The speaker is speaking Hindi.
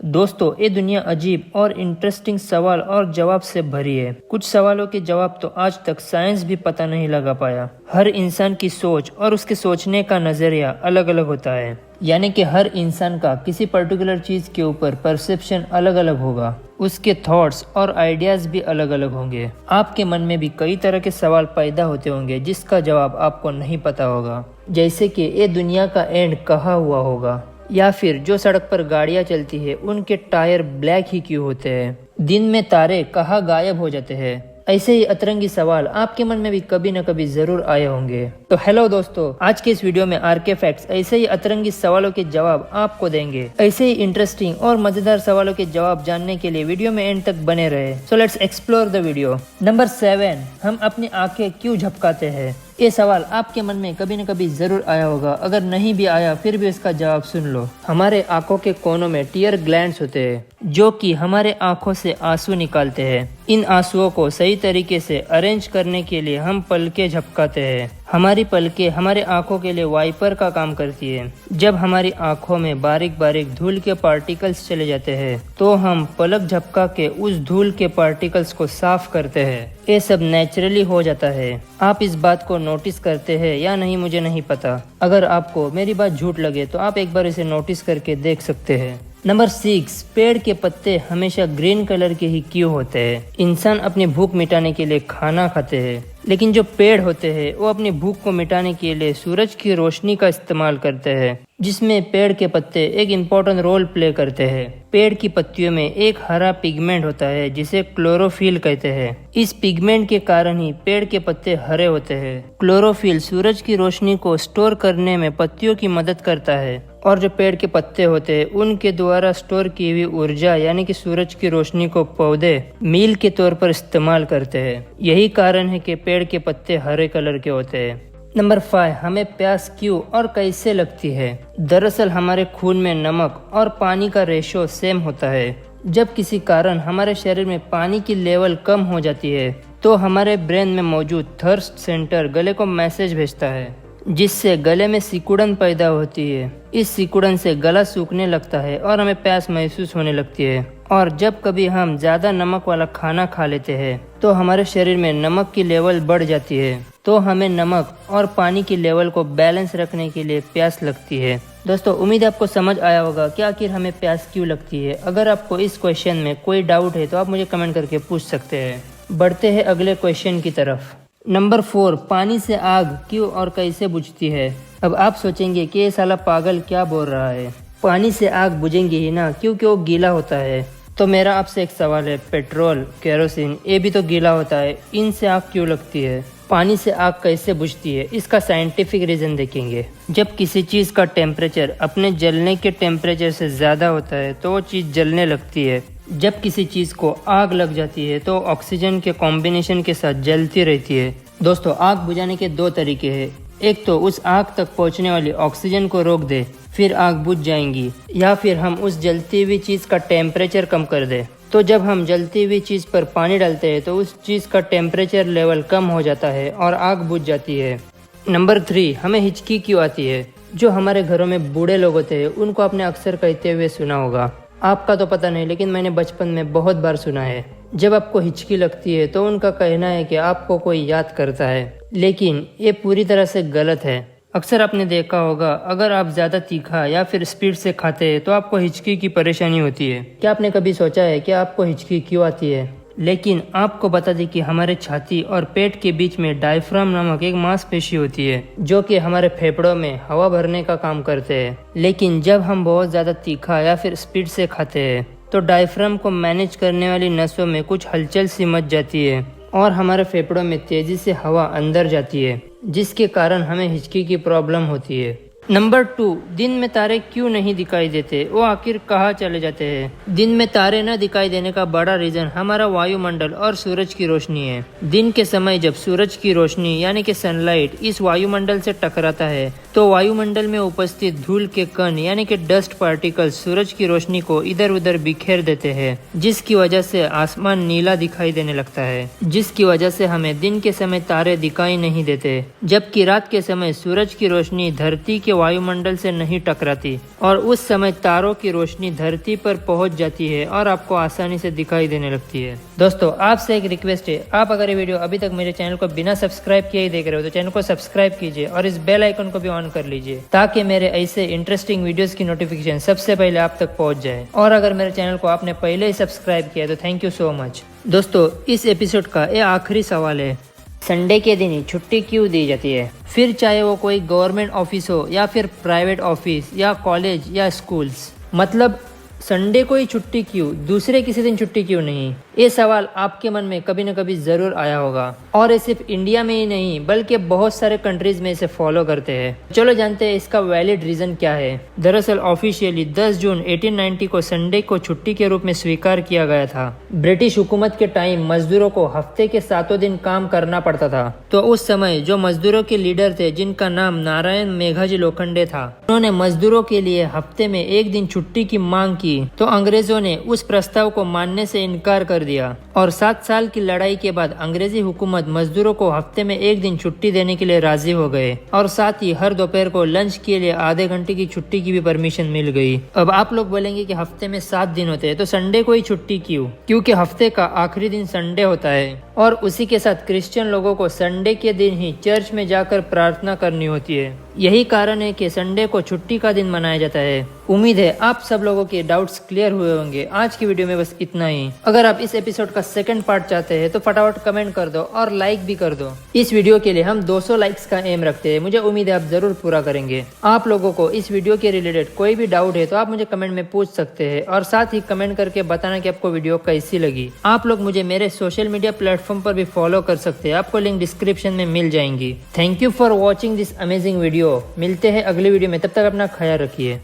दोस्तों, ये दुनिया अजीब और इंटरेस्टिंग सवाल और जवाब से भरी है। कुछ सवालों के जवाब तो आज तक साइंस भी पता नहीं लगा पाया। हर इंसान की सोच और उसके सोचने का नजरिया अलग अलग होता है, यानी कि हर इंसान का किसी पर्टिकुलर चीज के ऊपर परसेप्शन अलग अलग होगा। उसके थॉट्स और आइडियाज भी अलग अलग होंगे। आपके मन में भी कई तरह के सवाल पैदा होते होंगे जिसका जवाब आपको नहीं पता होगा, जैसे कि ये दुनिया का एंड कहाँ हुआ होगा, या फिर जो सड़क पर गाड़ियां चलती है उनके टायर ब्लैक ही क्यों होते हैं, दिन में तारे कहाँ गायब हो जाते हैं। ऐसे ही अतरंगी सवाल आपके मन में भी कभी न कभी जरूर आए होंगे। तो हेलो दोस्तों, आज के इस वीडियो में आरके फैक्ट्स ऐसे ही अतरंगी सवालों के जवाब आपको देंगे। ऐसे ही इंटरेस्टिंग और मजेदार सवालों के जवाब जानने के लिए वीडियो में एंड तक बने रहे। So let's explore the video. Number 7, हम अपनी आंखें क्यों झपकाते हैं? ये सवाल आपके मन में कभी न कभी जरूर आया होगा। अगर नहीं भी आया फिर भी इसका जवाब सुन लो। हमारे आंखों के कोनों में टीयर ग्लैंड्स होते हैं जो कि हमारे आंखों से आंसू निकालते हैं। इन आंसुओं को सही तरीके से अरेंज करने के लिए हम पलकें झपकाते हैं। हमारी पलकें हमारे आंखों के लिए वाइपर का काम करती है। जब हमारी आंखों में बारीक बारीक धूल के पार्टिकल्स चले जाते हैं तो हम पलक झपका के उस धूल के पार्टिकल्स को साफ करते हैं। ये सब नेचुरली हो जाता है। आप इस बात को नोटिस करते हैं या नहीं मुझे नहीं पता। अगर आपको मेरी बात झूठ लगे तो आप एक बार इसे नोटिस करके देख सकते हैं। नंबर 6, पेड़ के पत्ते हमेशा ग्रीन कलर के ही क्यों होते हैं? इंसान अपनी भूख मिटाने के लिए खाना खाते हैं, लेकिन जो पेड़ होते हैं वो अपनी भूख को मिटाने के लिए सूरज की रोशनी का इस्तेमाल करते हैं, जिसमें पेड़ के पत्ते एक इम्पोर्टेंट रोल प्ले करते हैं। पेड़ की पत्तियों में एक हरा पिगमेंट होता है जिसे क्लोरोफिल कहते हैं। इस पिगमेंट के कारण ही पेड़ के पत्ते हरे होते हैं। क्लोरोफिल सूरज की रोशनी को स्टोर करने में पत्तियों की मदद करता है, और जो पेड़ के पत्ते होते हैं उनके द्वारा स्टोर की हुई ऊर्जा यानी कि सूरज की रोशनी को पौधे मील के तौर पर इस्तेमाल करते हैं। यही कारण है कि पेड़ के पत्ते हरे कलर के होते हैं। नंबर 5, हमें प्यास क्यों और कैसे लगती है? दरअसल हमारे खून में नमक और पानी का रेशो सेम होता है। जब किसी कारण हमारे शरीर में पानी की लेवल कम हो जाती है तो हमारे ब्रेन में मौजूद थर्स्ट सेंटर गले को मैसेज भेजता है, जिससे गले में सिकुड़न पैदा होती है। इस सिकुड़न से गला सूखने लगता है और हमें प्यास महसूस होने लगती है। और जब कभी हम ज्यादा नमक वाला खाना खा लेते हैं तो हमारे शरीर में नमक की लेवल बढ़ जाती है, तो हमें नमक और पानी की लेवल को बैलेंस रखने के लिए प्यास लगती है। दोस्तों, उम्मीद है आपको समझ आया होगा कि आखिर हमें प्यास क्यों लगती है। अगर आपको इस क्वेश्चन में कोई डाउट है तो आप मुझे कमेंट करके पूछ सकते हैं। बढ़ते हैं अगले क्वेश्चन की तरफ। नंबर 4, पानी से आग क्यों और कैसे बुझती है? अब आप सोचेंगे कि ये साला पागल क्या बोल रहा है, पानी से आग बुझेंगी ही ना क्योंकि वो गीला होता है। तो मेरा आपसे एक सवाल है, पेट्रोल, केरोसिन ये भी तो गीला होता है, इनसे आग क्यों लगती है? पानी से आग कैसे बुझती है? इसका साइंटिफिक रीजन देखेंगे। जब किसी चीज का टेम्परेचर अपने जलने के टेम्परेचर से ज्यादा होता है तो वो चीज जलने लगती है। जब किसी चीज को आग लग जाती है तो ऑक्सीजन के कॉम्बिनेशन के साथ जलती रहती है। दोस्तों, आग बुझाने के 2 तरीके हैं। एक तो उस आग तक पहुंचने वाली ऑक्सीजन को रोक दे, फिर आग बुझ जाएंगी, या फिर हम उस जलती हुई चीज का टेम्परेचर कम कर दे। तो जब हम जलती हुई चीज पर पानी डालते हैं तो उस चीज का टेम्परेचर लेवल कम हो जाता है और आग बुझ जाती है। नंबर 3, हमें हिचकी क्यों आती है? जो हमारे घरों में बूढ़े लोग होते हैं उनको आपने अक्सर कहते हुए सुना होगा। आपका तो पता नहीं, लेकिन मैंने बचपन में बहुत बार सुना है। जब आपको हिचकी लगती है तो उनका कहना है कि आपको कोई याद करता है, लेकिन ये पूरी तरह से गलत है। अक्सर आपने देखा होगा, अगर आप ज्यादा तीखा या फिर स्पीड से खाते हैं तो आपको हिचकी की परेशानी होती है। क्या आपने कभी सोचा है कि आपको हिचकी क्यों आती है? लेकिन आपको बता दें कि हमारे छाती और पेट के बीच में डायफ्राम नामक एक मांसपेशी होती है जो कि हमारे फेफड़ों में हवा भरने का काम करते हैं। लेकिन जब हम बहुत ज्यादा तीखा या फिर स्पीड से खाते हैं तो डायफ्राम को मैनेज करने वाली नसों में कुछ हलचल सी मच जाती है और हमारे फेफड़ों में तेजी से हवा अंदर जाती है, जिसके कारण हमें हिचकी की प्रॉब्लम होती है। नंबर 2, दिन में तारे क्यों नहीं दिखाई देते? वो आखिर कहाँ चले जाते हैं? दिन में तारे न दिखाई देने का बड़ा रीजन हमारा वायुमंडल और सूरज की रोशनी है। दिन के समय जब सूरज की रोशनी यानी कि सनलाइट इस वायुमंडल से टकराता है तो वायुमंडल में उपस्थित धूल के कण यानी कि डस्ट पार्टिकल्स सूरज की रोशनी को इधर उधर बिखेर देते हैं, जिसकी वजह से आसमान नीला दिखाई देने लगता है, जिसकी वजह से हमें दिन के समय तारे दिखाई नहीं देते। जबकि रात के समय सूरज की रोशनी धरती के वायुमंडल से नहीं टकराती और उस समय तारों की रोशनी धरती पर पहुंच जाती है और आपको आसानी से दिखाई देने लगती है। दोस्तों आपसे एक रिक्वेस्ट है, आप अगर ये वीडियो अभी तक मेरे चैनल को बिना सब्सक्राइब किए ही देख रहे हो तो चैनल को सब्सक्राइब कीजिए और इस बेल आइकन को भी ऑन कर लीजिए ताकि मेरे ऐसे इंटरेस्टिंग वीडियोस की नोटिफिकेशन सबसे पहले आप तक पहुंच जाए। और अगर मेरे चैनल को आपने पहले ही सब्सक्राइब किया तो थैंक यू सो मच। दोस्तों इस एपिसोड का ये आखिरी सवाल है, संडे के दिन ही छुट्टी क्यों दी जाती है? फिर चाहे वो कोई गवर्नमेंट ऑफिस हो या फिर प्राइवेट ऑफिस या कॉलेज या स्कूल्स, मतलब संडे को ही छुट्टी क्यों, दूसरे किसी दिन छुट्टी क्यों नहीं? ये सवाल आपके मन में कभी न कभी जरूर आया होगा और ये सिर्फ इंडिया में ही नहीं बल्कि बहुत सारे कंट्रीज में इसे फॉलो करते हैं। चलो जानते हैं इसका वैलिड रीजन क्या है। दरअसल ऑफिशियली 10 जून 1890 को संडे को छुट्टी के रूप में स्वीकार किया गया था। ब्रिटिश हुकूमत के टाइम मजदूरों को हफ्ते के 7 दिन काम करना पड़ता था, तो उस समय जो मजदूरों के लीडर थे जिनका नाम नारायण मेघाजी लोखंडे था, उन्होंने मजदूरों के लिए हफ्ते में 1 दिन छुट्टी की मांग की तो अंग्रेजों ने उस प्रस्ताव को मानने से इनकार कर दिया और 7 साल की लड़ाई के बाद अंग्रेजी हुकूमत मजदूरों को हफ्ते में 1 दिन छुट्टी देने के लिए राजी हो गए और साथ ही हर दोपहर को लंच के लिए आधे घंटे की छुट्टी की भी परमिशन मिल गई। अब आप लोग बोलेंगे कि हफ्ते में 7 दिन होते हैं तो संडे को ही छुट्टी क्यों? क्योंकि हफ्ते का आखिरी दिन संडे होता है और उसी के साथ क्रिश्चियन लोगों को संडे के दिन ही चर्च में जाकर प्रार्थना करनी होती है। यही कारण है कि संडे को छुट्टी का दिन मनाया जाता है। उम्मीद है आप सब लोगों के डाउट्स क्लियर हुए होंगे। आज की वीडियो में बस इतना ही। अगर आप इस एपिसोड का सेकंड पार्ट चाहते हैं तो फटाफट कमेंट कर दो और लाइक भी कर दो। इस वीडियो के लिए हम 200 लाइक्स का एम रखते हैं। मुझे उम्मीद है आप जरूर पूरा करेंगे। आप लोगों को इस वीडियो के रिलेटेड कोई भी डाउट है तो आप मुझे कमेंट में पूछ सकते हैं और साथ ही कमेंट करके बताना कि आपको वीडियो कैसी लगी। आप लोग मुझे मेरे सोशल मीडिया प्लेटफॉर्म पर भी फॉलो कर सकते हैं, आपको लिंक डिस्क्रिप्शन में मिल जाएंगी। Thank you for watching this amazing video. मिलते हैं अगली वीडियो में, तब तक अपना ख्याल रखिए।